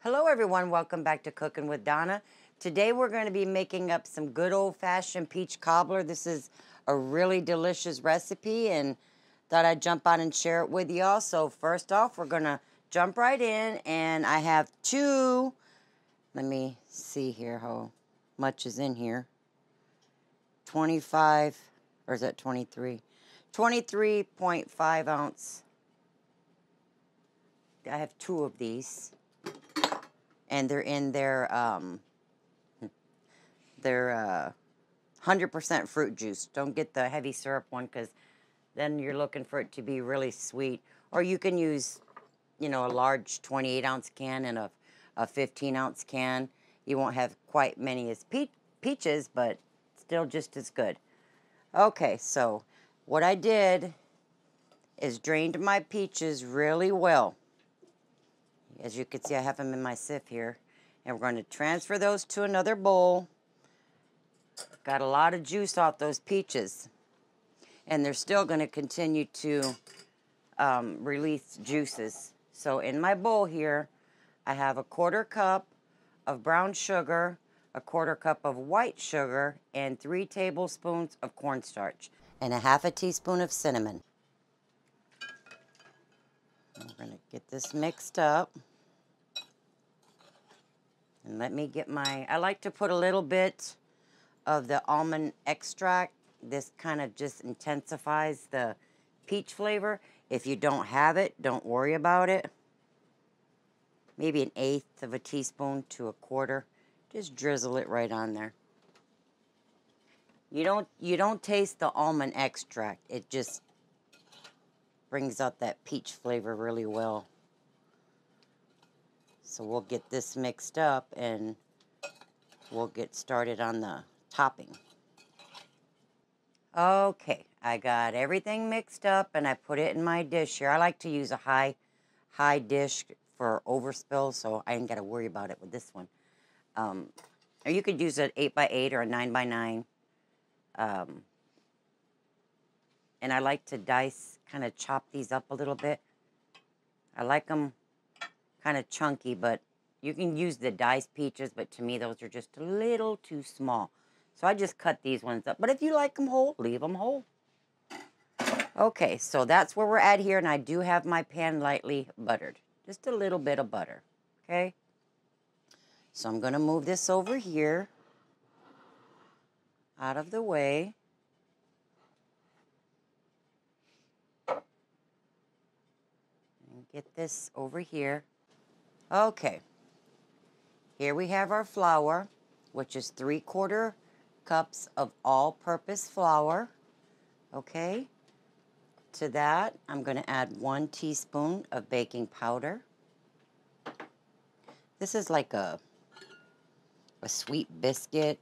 Hello everyone, welcome back to Cooking with Donna. Today we're going to be making up some good old-fashioned peach cobbler. This is a really delicious recipe and thought I'd jump on and share it with y'all. So first off, we're going to jump right in, and I have two, let me see here how much is in here. 25, or is that 23? 23.5 ounce. I have two of these. And they're in their 100% fruit juice. Don't get the heavy syrup one because then you're looking for it to be really sweet. Or you can use, a large 28-ounce can and a 15-ounce can. You won't have quite many as peaches, but still just as good. Okay, so what I did is drained my peaches really well. As you can see, I have them in my sieve here. And we're going to transfer those to another bowl. Got a lot of juice off those peaches. And they're still going to continue to release juices. So in my bowl here, I have a 1/4 cup of brown sugar, a 1/4 cup of white sugar, and 3 tablespoons of cornstarch, and a 1/2 teaspoon of cinnamon. And we're going to get this mixed up. And let me get I like to put a little bit of the almond extract. This kind of just intensifies the peach flavor. If you don't have it, don't worry about it. Maybe 1/8 teaspoon to 1/4. Just drizzle it right on there. You don't taste the almond extract. It just brings out that peach flavor really well. So we'll get this mixed up and we'll get started on the topping. Okay, I got everything mixed up and I put it in my dish here. I like to use a high dish for overspill, so I ain't got to worry about it with this one. Or you could use an 8x8 or a 9x9. And I like to kind of chop these up a little bit. I like them kind of chunky, but you can use the diced peaches, but to me those are just a little too small. So I just cut these ones up. But if you like them whole, leave them whole. Okay, so that's where we're at here, and I do have my pan lightly buttered. Just a little bit of butter, okay? So I'm going to move this over here, out of the way. And get this over here. Okay, here we have our flour, which is 3/4 cups of all-purpose flour, okay? To that, I'm going to add 1 teaspoon of baking powder. This is like a sweet biscuit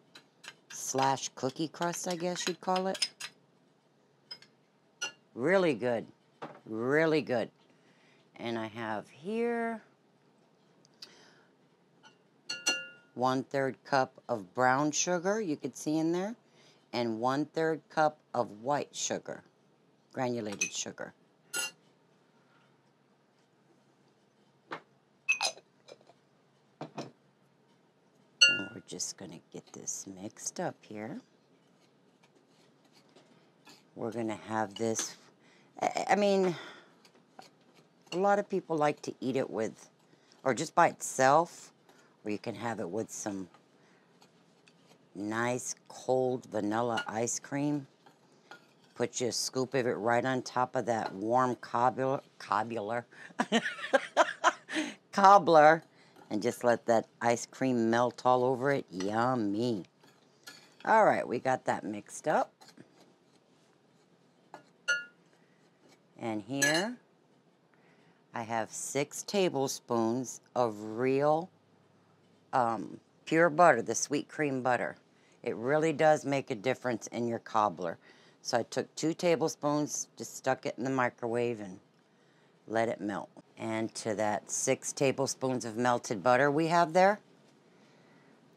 / cookie crust, I guess you'd call it. Really good, really good. And I have here 1/3 cup of brown sugar, you could see in there, and 1/3 cup of white sugar, granulated sugar. And we're just going to get this mixed up here. We're going to have this, I mean, a lot of people like to eat it with, or just by itself, or you can have it with some nice cold vanilla ice cream. Put you a scoop of it right on top of that warm cobbler, and just let that ice cream melt all over it. Yummy. All right, we got that mixed up. And here I have 6 tablespoons of real pure butter, the sweet cream butter. It really does make a difference in your cobbler. So I took 2 tablespoons, just stuck it in the microwave and let it melt. And to that 6 tablespoons of melted butter we have there,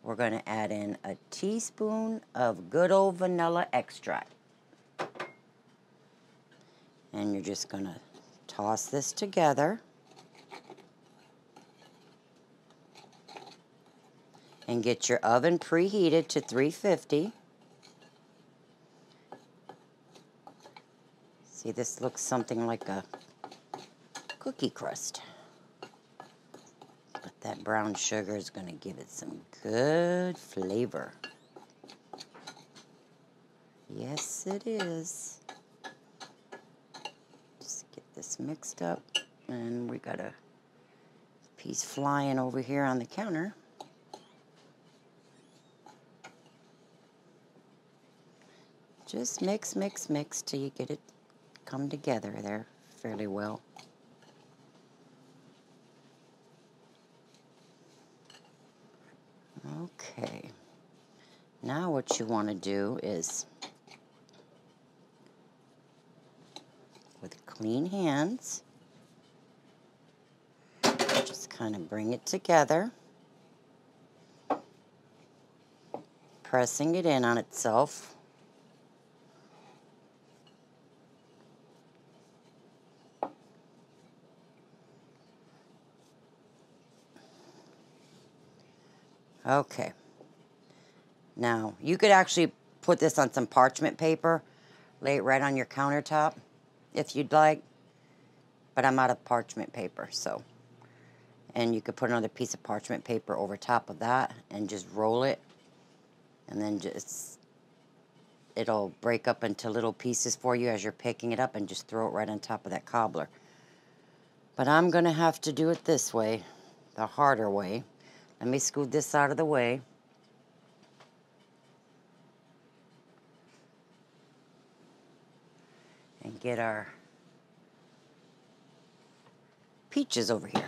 we're going to add in a teaspoon of good old vanilla extract. And you're just going to toss this together. And get your oven preheated to 350. See, this looks something like a cookie crust. But that brown sugar is going to give it some good flavor. Yes, it is. Just get this mixed up. And we got a piece flying over here on the counter. Just mix, mix, mix till you get it come together there fairly well. Okay. Now what you want to do is, with clean hands, just kind of bring it together, pressing it in on itself. Okay. Now, you could actually put this on some parchment paper, lay it right on your countertop if you'd like, but I'm out of parchment paper, so. And you could put another piece of parchment paper over top of that and just roll it, and then just, it'll break up into little pieces for you as you're picking it up, and just throw it right on top of that cobbler. But I'm going to have to do it this way, the harder way. Let me scoot this out of the way. And get our peaches over here.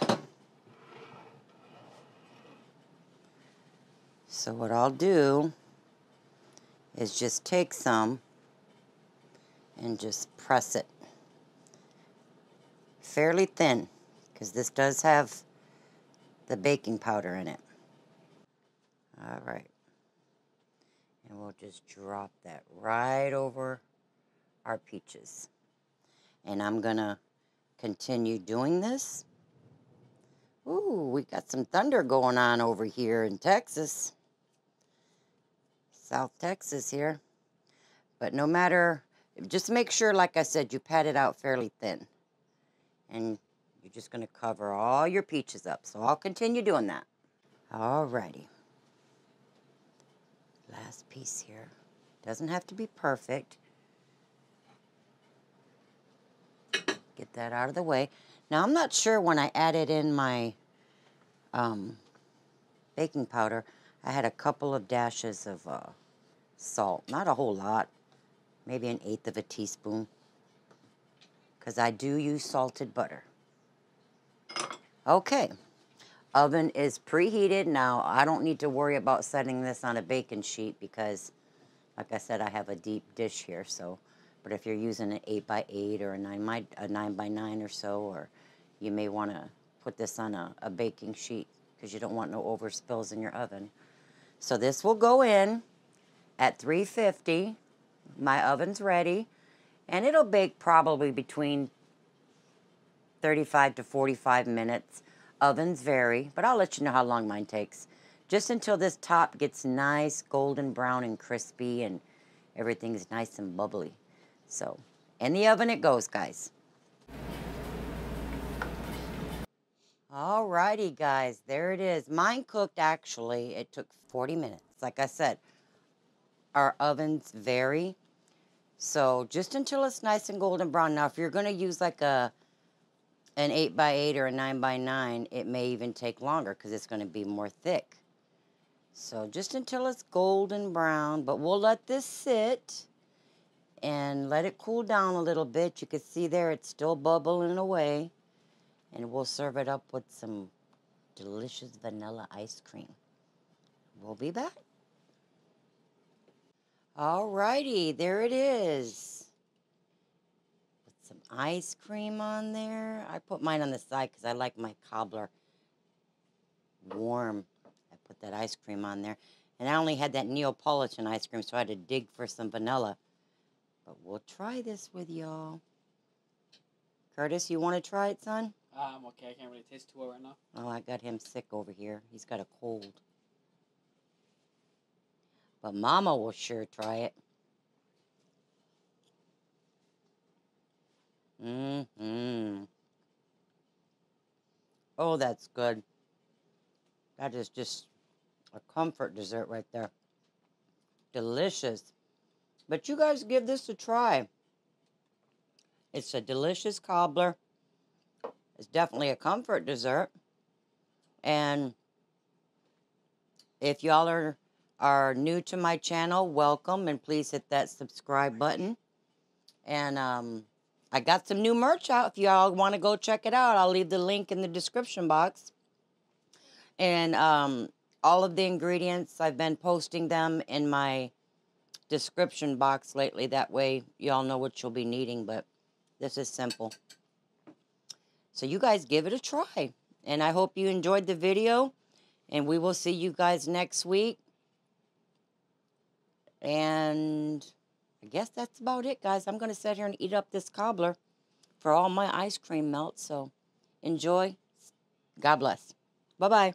So what I'll do is just take some and just press it fairly thin, because this does have the baking powder in it. All right. And we'll just drop that right over our peaches. And I'm gonna continue doing this. Ooh, we got some thunder going on over here in Texas. South Texas here. But no matter, just make sure, like I said, you pat it out fairly thin. And you're just gonna cover all your peaches up. So I'll continue doing that. Alrighty. Last piece here. Doesn't have to be perfect. Get that out of the way. Now, I'm not sure when I added in my baking powder, I had a couple of dashes of salt. Not a whole lot. Maybe 1/8 of a teaspoon. Because I do use salted butter. Okay. Oven is preheated. Now, I don't need to worry about setting this on a baking sheet because, like I said, I have a deep dish here. So, but if you're using an 8x8 or a 9x9 or so, or you may want to put this on a baking sheet because you don't want no overspills in your oven. So this will go in at 350. My oven's ready. And it'll bake probably between 35 to 45 minutes. Ovens vary, but I'll let you know how long mine takes. Just until this top gets nice golden brown and crispy and everything's nice and bubbly. So, in the oven it goes, guys. Alrighty, guys, there it is. Mine cooked, actually, it took 40 minutes. Like I said, our ovens vary. So, just until it's nice and golden brown. Now, if you're going to use like an 8x8 or a 9x9, it may even take longer because it's going to be more thick. So just until it's golden brown, but we'll let this sit and let it cool down a little bit. You can see there it's still bubbling away. And we'll serve it up with some delicious vanilla ice cream. We'll be back. Alrighty, there it is. Some ice cream on there. I put mine on the side because I like my cobbler warm. I put that ice cream on there. And I only had that Neapolitan ice cream, so I had to dig for some vanilla. But we'll try this with y'all. Curtis, you want to try it, son? I'm okay. I can't really taste too well right now. Oh, I got him sick over here. He's got a cold. But Mama will sure try it. Mm-hmm. Oh, that's good. That is just a comfort dessert right there. Delicious. But you guys give this a try. It's a delicious cobbler. It's definitely a comfort dessert. And if y'all are new to my channel, welcome. And please hit that subscribe button. And I got some new merch out. If y'all want to go check it out, I'll leave the link in the description box. And all of the ingredients, I've been posting them in my description box lately. That way y'all know what you'll be needing. But this is simple. So you guys give it a try. And I hope you enjoyed the video. And we will see you guys next week. And I guess that's about it, guys. I'm going to sit here and eat up this cobbler for all my ice cream melts. So enjoy. God bless. Bye-bye.